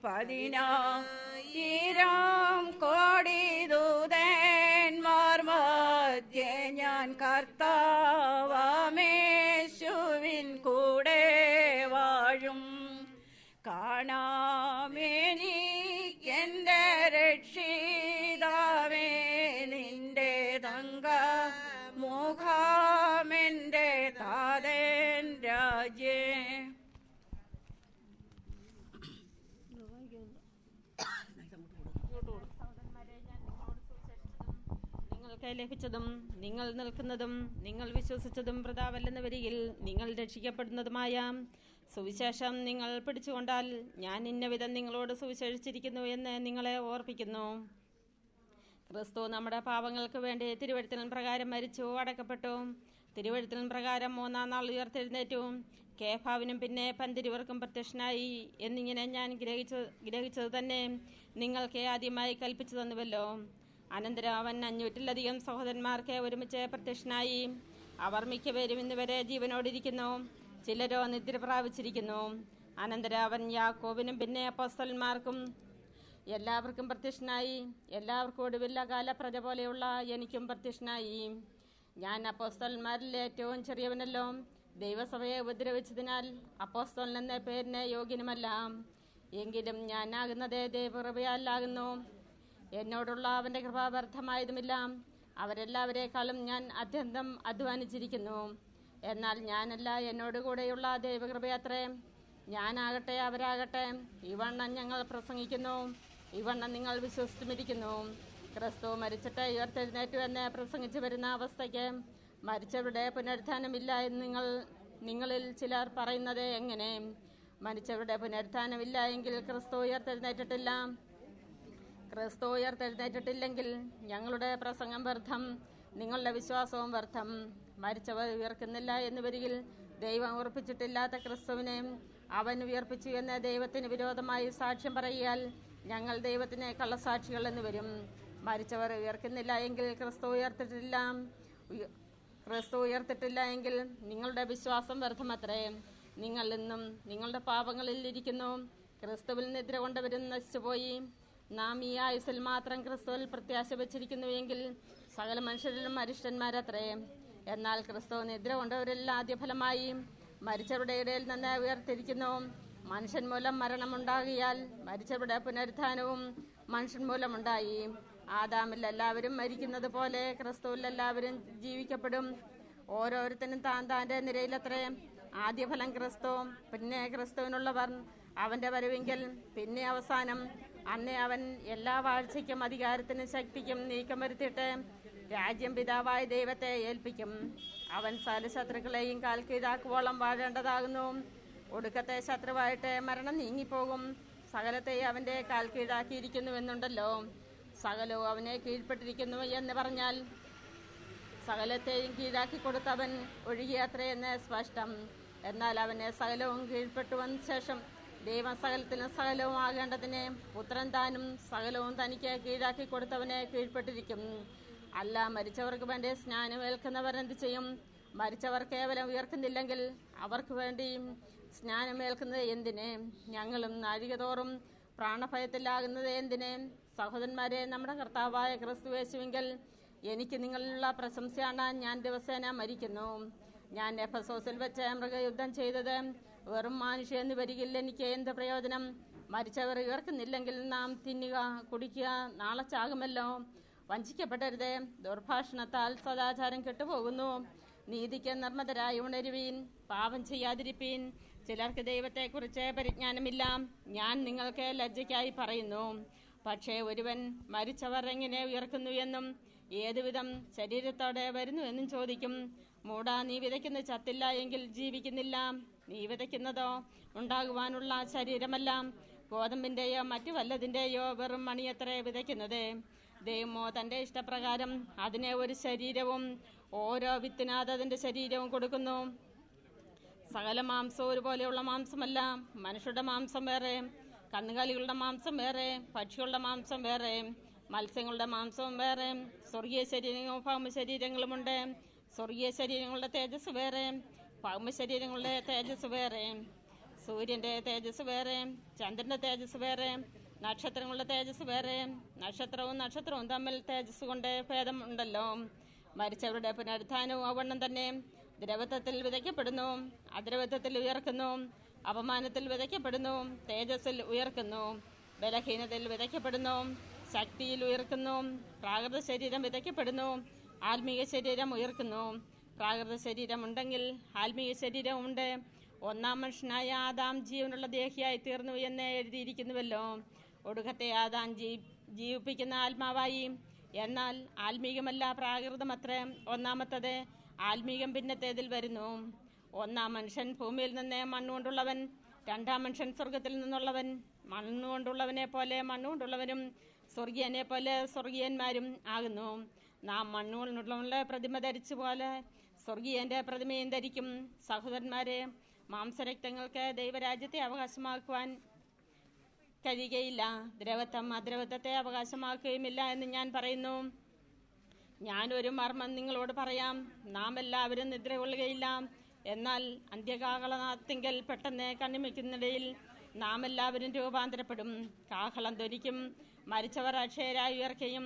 10,000 കോടി ദൂതന്മാർ മധ്യേ ഞാൻ കർത്താവാമേശുവിൻ കൂടെ വാഴും. കാണാമെനിക്കെന്റെ രക്ഷിതാവേ നിന്റെ തങ്ക മുഖമെന്റെ താതൻ രാജേ. നിങ്ങൾക്ക് ലഭിച്ചതും നിങ്ങൾ നിൽക്കുന്നതും നിങ്ങൾ വിശ്വസിച്ചതും വൃഥാവല്ലെന്ന വരികിൽ നിങ്ങൾ രക്ഷിക്കപ്പെടുന്നതുമായ സുവിശേഷം നിങ്ങൾ പിടിച്ചുകൊണ്ടാൽ ഞാൻ ഇന്നവിധം നിങ്ങളോട് സുവിശേഷിച്ചിരിക്കുന്നു എന്ന് നിങ്ങളെ ഓർപ്പിക്കുന്നു. ക്രിസ്തു നമ്മുടെ പാപങ്ങൾക്ക് വേണ്ടി തിരുവെഴുത്തിൻ പ്രകാരം മരിച്ചു, അടക്കപ്പെട്ടു. തിരുവെഴുത്തിൻ പ്രകാരം 3-ാം നാൾ ഉയർത്തെഴുന്നേറ്റു. കേഫാവിനും പിന്നെ 12 പ്രത്യക്ഷനായി എന്നിങ്ങനെ ഞാൻ ഗ്രഹിച്ചത് തന്നെ നിങ്ങൾക്ക് ആദ്യമായി കൽപ്പിച്ചു തന്നുവല്ലോ. അനന്തരം അവൻ 500-ലധികം സഹോദരന്മാർക്ക് ഒരുമിച്ച് പ്രത്യക്ഷനായി. അവർ മിക്കപേരും ഇന്നുവരെ ജീവനോടിരിക്കുന്നു, ചിലരോ നിദ്ര പ്രാപിച്ചിരിക്കുന്നു. അനന്തരം അവൻ യാക്കോബിനും പിന്നെ അപ്പോസ്തലന്മാർക്കും എല്ലാവർക്കും പ്രത്യക്ഷനായി. എല്ലാവർക്കും ഒടുവില്ല കാലപ്രജ പോലെയുള്ള എനിക്കും പ്രത്യക്ഷനായി. ഞാൻ അപ്പോസ്തലന്മാരിൽ ഏറ്റവും ചെറിയവനല്ലോ. ദൈവസഭയെ ഉപദ്രവിച്ചതിനാൽ അപ്പോസ്തലൻ എന്ന പേരിന് യോഗ്യനുമല്ല. എങ്കിലും ഞാനാകുന്നത് ദൈവകൃപയാലാകുന്നു. എന്നോടുള്ള അവൻ്റെ കൃപ വ്യർത്ഥമായതുമില്ല. അവരെല്ലാവരെക്കാളും ഞാൻ അത്യന്തം അധ്വാനിച്ചിരിക്കുന്നു. എന്നാൽ ഞാനല്ല, എന്നോടുകൂടെയുള്ള ദൈവകൃപയത്രേ. ഞാനാകട്ടെ അവരാകട്ടെ ഇവണ്ണം ഞങ്ങൾ പ്രസംഗിക്കുന്നു, ഇവണ്ണം നിങ്ങൾ വിശ്വസിച്ചുമിരിക്കുന്നു. ക്രിസ്തു മരിച്ചിട്ട് ഉയർത്തെഴുന്നേറ്റു എന്ന് പ്രസംഗിച്ചു വരുന്ന അവസ്ഥയ്ക്ക് മരിച്ചവരുടെ പുനരുത്ഥാനമില്ല എന്ന് നിങ്ങളിൽ ചിലർ പറയുന്നത് എങ്ങനെ? മരിച്ചവരുടെ പുനരുത്ഥാനമില്ല എങ്കിൽ ക്രിസ്തു ഉയർത്തെഴുന്നേറ്റിട്ടില്ല. ക്രിസ്തു ഉയർത്തെഴുന്നേറ്റിട്ടില്ലെങ്കിൽ ഞങ്ങളുടെ പ്രസംഗം വ്യർത്ഥം, നിങ്ങളുടെ വിശ്വാസവും വ്യർത്ഥം. മരിച്ചവർ ഉയർക്കുന്നില്ല എന്ന് വരികിൽ ദൈവം ഉറപ്പിച്ചിട്ടില്ലാത്ത ക്രിസ്തുവിനെ അവൻ ഉയർപ്പിച്ചു എന്ന് ദൈവത്തിന് വിരോധമായി സാക്ഷ്യം പറയാൽ ഞങ്ങൾ ദൈവത്തിന് കള്ളസാക്ഷികൾ എന്ന് വരും. മരിച്ചവർ ഉയർക്കുന്നില്ല എങ്കിൽ ക്രിസ്തു ഉയർത്തിട്ടില്ല എങ്കിൽ നിങ്ങളുടെ വിശ്വാസം വ്യർത്ഥമത്രേ. നിങ്ങൾ ഇന്നും നിങ്ങളുടെ പാപങ്ങളിൽ ഇരിക്കുന്നു. ക്രിസ്തുവിൽ നിദ്ര കൊണ്ടവരും നശിച്ചുപോയി. നാം ഈ ആയുസ്സിൽ മാത്രം ക്രിസ്തുവിൽ പ്രത്യാശ വച്ചിരിക്കുന്നുവെങ്കിൽ സകല മനുഷ്യരിലും അരിഷ്ടന്മാരത്രേ. എന്നാൽ ക്രിസ്തു നിദ്ര കൊണ്ടവരിൽ ആദ്യഫലമായി മരിച്ചവരുടെ ഇടയിൽ നിന്ന് ഉയർത്തിരിക്കുന്നു. മനുഷ്യൻ മൂലം മരണമുണ്ടാകിയാൽ മരിച്ചവരുടെ പുനരുത്ഥാനവും മനുഷ്യൻ മൂലമുണ്ടായി. ആദാമിൽ എല്ലാവരും മരിക്കുന്നത് പോലെ ക്രിസ്തുവിൽ എല്ലാവരും ജീവിക്കപ്പെടും. ഓരോരുത്തരും താൻ്റെ നിരയിലത്രേ. ആദ്യഫലം ക്രിസ്തു, പിന്നെ ക്രിസ്തുവിനുള്ളവർ അവൻ്റെ വരവെങ്കിൽ, പിന്നെ അവസാനം. അന്നേ അവൻ എല്ലാ വാഴ്ചയ്ക്കും അധികാരത്തിനും ശക്തിക്കും നീക്കം വരുത്തിയിട്ട് രാജ്യം പിതാവായ ദൈവത്തെ ഏൽപ്പിക്കും. അവൻ സകല ശത്രുക്കളെയും കാൽ കീഴാക്കുവോളം വാഴേണ്ടതാകുന്നു. ഒടുക്കത്തെ ശത്രുവായിട്ട് മരണം നീങ്ങിപ്പോകും. സകലത്തെ അവൻ്റെ കാൽ കീഴാക്കിയിരിക്കുന്നുവെന്നുണ്ടല്ലോ. സകലവും അവനെ കീഴ്പ്പെട്ടിരിക്കുന്നു എന്ന് പറഞ്ഞാൽ സകലത്തെയും കീഴാക്കി കൊടുത്തവൻ ഒഴുകിയത്രയെന്ന് സ്പഷ്ടം. എന്നാൽ അവനെ സകലവും കീഴ്പ്പെട്ടുവന്ന ശേഷം ദൈവം സകലത്തിനും സകലവും ആകേണ്ടതിനെ പുത്രൻ താനും സകലവും തനിക്ക് കീഴാക്കി കൊടുത്തവനെ കീഴ്പ്പെട്ടിരിക്കും. അല്ല, മരിച്ചവർക്ക് വേണ്ടി സ്നാനമേൽക്കുന്നവർ എന്ത് ചെയ്യും? മരിച്ചവർ കേവലം ഉയർക്കുന്നില്ലെങ്കിൽ അവർക്ക് വേണ്ടി സ്നാനമേൽക്കുന്നത് എന്തിന്? ഞങ്ങളും നാഴികതോറും പ്രാണഭയത്തിലാകുന്നത് എന്തിന്? സഹോദരന്മാരെ, നമ്മുടെ കർത്താവായ ക്രിസ്തുയേശുവിങ്കൽ എനിക്ക് നിങ്ങളിലുള്ള പ്രശംസയാണ്. ഞാൻ ദിവസേന മരിക്കുന്നു. ഞാൻ എഫെസോസിൽ വെച്ച് മൃഗയുദ്ധം ചെയ്തത് വെറും മനുഷ്യ എന്ന് വരികില്ല. എനിക്ക് എന്ത് പ്രയോജനം? മരിച്ചവർ ഉയർക്കുന്നില്ലെങ്കിൽ നാം തിന്നുക കുടിക്കുക, നാളെ ചാകുമല്ലോ. വഞ്ചിക്കപ്പെടരുതേ. ദുർഭാഷണത്താൽ സദാചാരം കെട്ടുപോകുന്നു. നീതിക്ക് നിർമ്മതരായി ഉണരുവീൻ, പാപം ചെയ്യാതിരിപ്പീൻ. ചിലർക്ക് ദൈവത്തെക്കുറിച്ച് പരിജ്ഞാനമില്ല. ഞാൻ നിങ്ങൾക്ക് ലജ്ജയ്ക്കായി പറയുന്നു. പക്ഷേ ഒരുവൻ മരിച്ചവർ എങ്ങനെ ഉയർക്കുന്നു എന്നും ഏതുവിധം ശരീരത്തോടെ വരുന്നു എന്നും ചോദിക്കും. മൂടാ, നീ വിതയ്ക്കുന്ന ചത്തില്ല എങ്കിൽ ജീവിക്കുന്നില്ല. നീ വിതയ്ക്കുന്നതോ ഉണ്ടാകുവാനുള്ള ശരീരമല്ല, ഗോതമ്പിന്റെയോ മറ്റു വല്ലതിന്റെയോ വെറും മണിയത്രേ വിതയ്ക്കുന്നത്. ദൈവമോ തന്റെ ഇഷ്ടപ്രകാരം അതിനെ ഒരു ശരീരവും ഓരോ വിത്തിനതിന്റെ ശരീരവും കൊടുക്കുന്നു. സകല മാംസവും ഒരുപോലെയുള്ള മാംസമല്ല. മനുഷ്യരുടെ മാംസം വേറെ, കന്നുകാലികളുടെ മാംസം വേറെ, പക്ഷികളുടെ മാംസം വേറെ, മത്സ്യങ്ങളുടെ മാംസവും വേറെ. സ്വർഗീയ ശരീരങ്ങളും ഭൗമ ശരീരങ്ങളുമുണ്ട്. സ്വർഗീയ ശരീരങ്ങളുടെ തേജസ് വേറെ, ഭൗമ ശരീരങ്ങളുടെ തേജസ് വേറെ. സൂര്യന്റെ തേജസ് വേറെ, ചന്ദ്രന്റെ തേജസ് വേറെ, നക്ഷത്രങ്ങളുടെ തേജസ് വേറെ. നക്ഷത്രവും തമ്മിൽ തേജസ് കൊണ്ട് ഭേദം ഉണ്ടല്ലോ. മരിച്ചവരുടെ പുനരുത്ഥാനവും അവണ്ണം തന്നെ. ദ്രവത്വത്തിൽ വിതയ്ക്കപ്പെടുന്നു, അദ്രവത്വത്തിൽ ഉയർക്കുന്നു. അപമാനത്തിൽ വിതയ്ക്കപ്പെടുന്നു, തേജസ്സിൽ ഉയർക്കുന്നു. ബലഹീനതയിൽ വിതയ്ക്കപ്പെടുന്നു, ശക്തിയിൽ ഉയർക്കുന്നു. പ്രാകൃത ശരീരം വിതയ്ക്കപ്പെടുന്നു, ആത്മീയ ശരീരം ഉയർക്കുന്നു. പ്രാകൃത ശരീരം ഉണ്ടെങ്കിൽ ആത്മീയ ശരീരമുണ്ട്. ഒന്നാം മനുഷ്യനായ ആദാം ജീവനുള്ള ദേഹിയായി തീർന്നു എന്ന് എഴുതിയിരിക്കുന്നുവല്ലോ. ഒടുക്കത്തെ ആദാം ജീവിപ്പിക്കുന്ന ആത്മാവായി. എന്നാൽ ആത്മീകമല്ല, പ്രാകൃതമത്രേ ഒന്നാമത്തത്. ആത്മീകം പിന്നത്തേതിൽ വരുന്നു. ഒന്നാം മനുഷ്യൻ ഭൂമിയിൽ നിന്ന് മണ്ണുകൊണ്ടുള്ളവൻ, രണ്ടാം മനുഷ്യൻ സ്വർഗത്തിൽ നിന്നുള്ളവൻ. മണ്ണുകൊണ്ടുള്ളവനെ പോലെ മണ്ണുകൊണ്ടുള്ളവനും സ്വർഗീയനെ പോലെ സ്വർഗീയന്മാരും ആകുന്നു. നാം മണ്ണുകൊണ്ടുള്ളവരുടെ പ്രതിമ ധരിച്ച പോലെ സ്വർഗീയന്റെ പ്രതിമയും ധരിക്കും. സഹോദരന്മാരെ, മാംസരക്തങ്ങൾക്ക് ദൈവരാജ്യത്തെ അവകാശമാക്കുവാൻ കഴിയുകയില്ല. ദ്രവത്വം അദ്രവത്വത്തെ അവകാശമാക്കുകയുമില്ല എന്ന് ഞാൻ പറയുന്നു. ഞാനൊരു മർമ്മം നിങ്ങളോട് പറയാം. നാം എല്ലാവരും നിദ്ര കൊള്ളുകയില്ല. എന്നാൽ അന്ത്യകാഹളത്തിങ്കൽ പെട്ടെന്ന് കണ്ണിമിക്കുന്നിടയിൽ നാം എല്ലാവരും രൂപാന്തരപ്പെടും. കാഹളം ധ്വനിക്കും, മരിച്ചവർ അക്ഷയരായി ഉയർക്കുകയും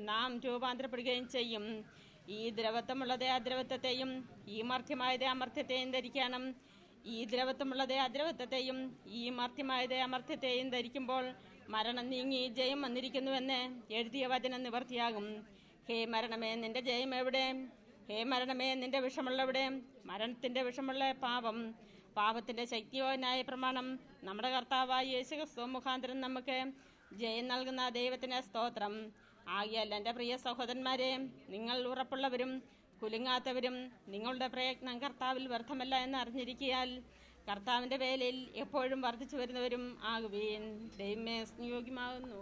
നാം രൂപാന്തരപ്പെടുകയും ചെയ്യും. ഈ ദ്രവത്വമുള്ളത് അദ്രവത്വത്തെയും ഈ മർത്യമായത് അമർത്യത്തെയും ധരിക്കണം. ഈ ദ്രവത്വമുള്ളത് അദ്രവത്വത്തെയും ഈ മർത്യമായത് അമർത്യത്തെയും ധരിക്കുമ്പോൾ മരണം നീങ്ങി ജയം വന്നിരിക്കുന്നുവെന്ന് എഴുതിയ വചനം നിവർത്തിയാകും. ഹേ മരണമേ, നിന്റെ ജയം എവിടെ? ഹേ മരണമേ, നിന്റെ വിഷമുള്ളവിടെ? മരണത്തിന്റെ വിഷമുള്ള പാപം, പാപത്തിന്റെ ശക്തിയോ ന്യായ പ്രമാണം. നമ്മുടെ കർത്താവായ യേശുക്രിസ്തു മുഖാന്തരം നമുക്ക് ജയം നൽകുന്ന ദൈവത്തിന് സ്തോത്രം. ആകയാൽ എൻ്റെ പ്രിയ സഹോദരന്മാരെ, നിങ്ങൾ ഉറപ്പുള്ളവരും കുലുങ്ങാത്തവരും നിങ്ങളുടെ പ്രയത്നം കർത്താവിൽ വ്യർത്ഥമല്ല എന്ന് അറിഞ്ഞിരിക്കിയാൽ കർത്താവിന്റെ വേലയിൽ എപ്പോഴും വർദ്ധിച്ചു വരുന്നവരും ആകുവീൻ. ദൈവമേ സ്നേഹമാകുന്നു.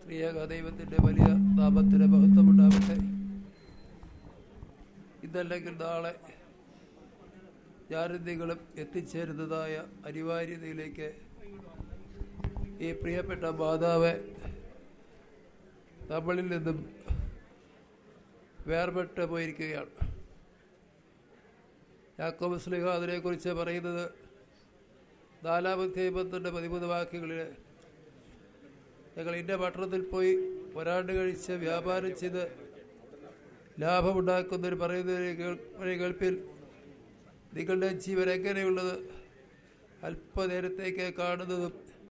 ത്രിയേക ദൈവത്തിന്റെ വലിയ നാമത്തിന് മഹത്വമുണ്ടാവട്ടെ. ഇതല്ലെങ്കിൽ നാളെ ഞാനും നിങ്ങളും എത്തിച്ചേരുന്നതായ അനിവാര്യതയിലേക്ക് ഈ പ്രിയപ്പെട്ട മാതാവ് നമ്മളിൽ നിന്നും വേർപെട്ട് പോയിരിക്കുകയാണ്. യാക്കോബ് ശ്ലീഹ അതിനെക്കുറിച്ച് പറയുന്നത് 4-13 വാക്യങ്ങളിൽ, ഞങ്ങൾ ഇന്ന പട്ടണത്തിൽ പോയി ഒരാണ്ട് കഴിച്ച് വ്യാപാരം ചെയ്ത് ലാഭമുണ്ടാക്കുന്നവർ പറയുന്നതിനെ കേൾപ്പിൽ, നിങ്ങളുടെ ജീവൻ എങ്ങനെയുള്ളത്? അല്പനേരത്തേക്ക് കാണുന്നതും